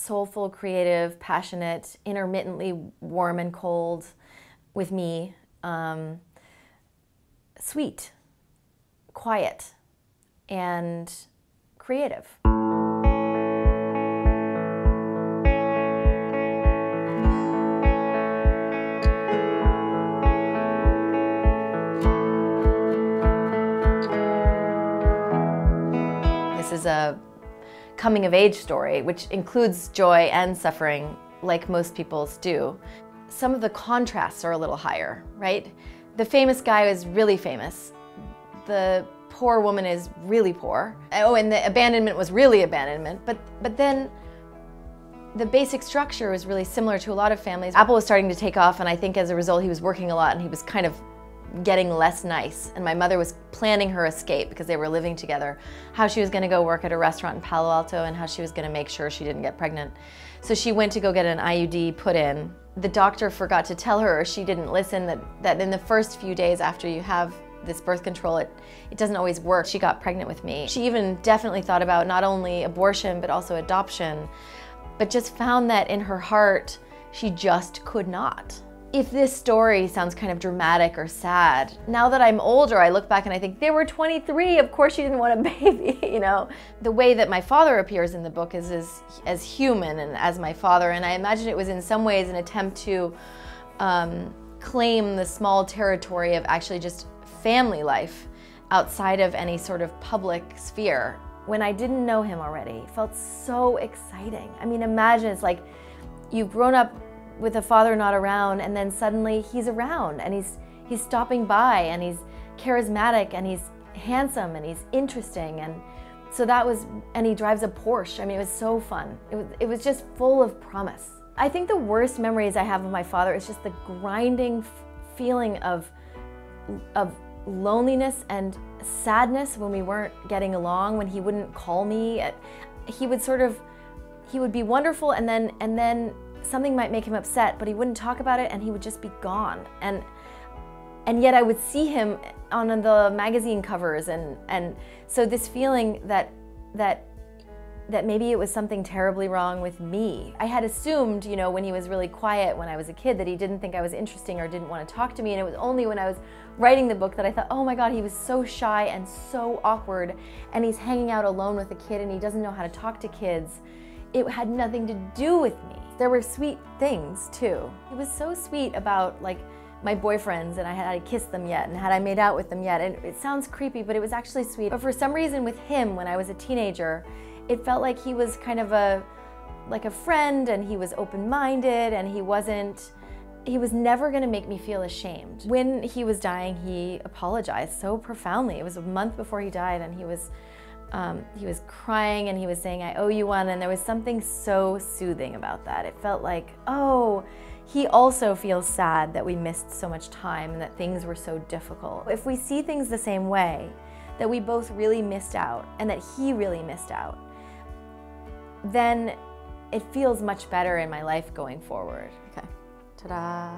soulful, creative, passionate, intermittently warm and cold with me, sweet, quiet, and creative. This is a coming-of-age story, which includes joy and suffering, like most people's do. Some of the contrasts are a little higher, right? The famous guy is really famous. The poor woman is really poor. Oh, and the abandonment was really abandonment. But then the basic structure was really similar to a lot of families. Apple was starting to take off, and I think as a result he was working a lot and he was kind of getting less nice. And my mother was planning her escape because they were living together, how she was going to go work at a restaurant in Palo Alto and how she was going to make sure she didn't get pregnant. So she went to go get an IUD put in. The doctor forgot to tell her, or she didn't listen, that in the first few days after you have this birth control, it doesn't always work. She got pregnant with me. She even definitely thought about not only abortion, but also adoption, but just found that in her heart, she just could not. If this story sounds kind of dramatic or sad, now that I'm older, I look back and I think, they were 23, of course she didn't want a baby, you know? The way that my father appears in the book is as human and as my father, and I imagine it was in some ways an attempt to claim the small territory of actually just family life outside of any sort of public sphere. When I didn't know him already, it felt so exciting. I mean, imagine it's like you've grown up with a father not around, and then suddenly he's around and he's stopping by and he's charismatic and he's handsome and he's interesting, and so that was, and he drives a Porsche. I mean, it was so fun. It was just full of promise. I think the worst memories I have of my father is just the grinding feeling of loneliness and sadness when we weren't getting along, when he wouldn't call me. He would be wonderful, and then something might make him upset, but he wouldn't talk about it and he would just be gone. And yet I would see him on the magazine covers, and so this feeling that maybe it was something terribly wrong with me. I had assumed, you know, when he was really quiet when I was a kid, that he didn't think I was interesting or didn't want to talk to me, and it was only when I was writing the book that I thought, oh my God, he was so shy and so awkward, and he's hanging out alone with a kid and he doesn't know how to talk to kids. It had nothing to do with me. There were sweet things too. He was so sweet about like my boyfriends, and had I kissed them yet, and had I made out with them yet, and it sounds creepy, but it was actually sweet. But for some reason with him, when I was a teenager, it felt like he was kind of like a friend, and he was open-minded, and he was never gonna make me feel ashamed. When he was dying, he apologized so profoundly. It was a month before he died, and he was crying and he was saying, I owe you one, and there was something so soothing about that. It felt like, oh, he also feels sad that we missed so much time and that things were so difficult. If we see things the same way, that we both really missed out and that he really missed out, then it feels much better in my life going forward. Okay, ta-da.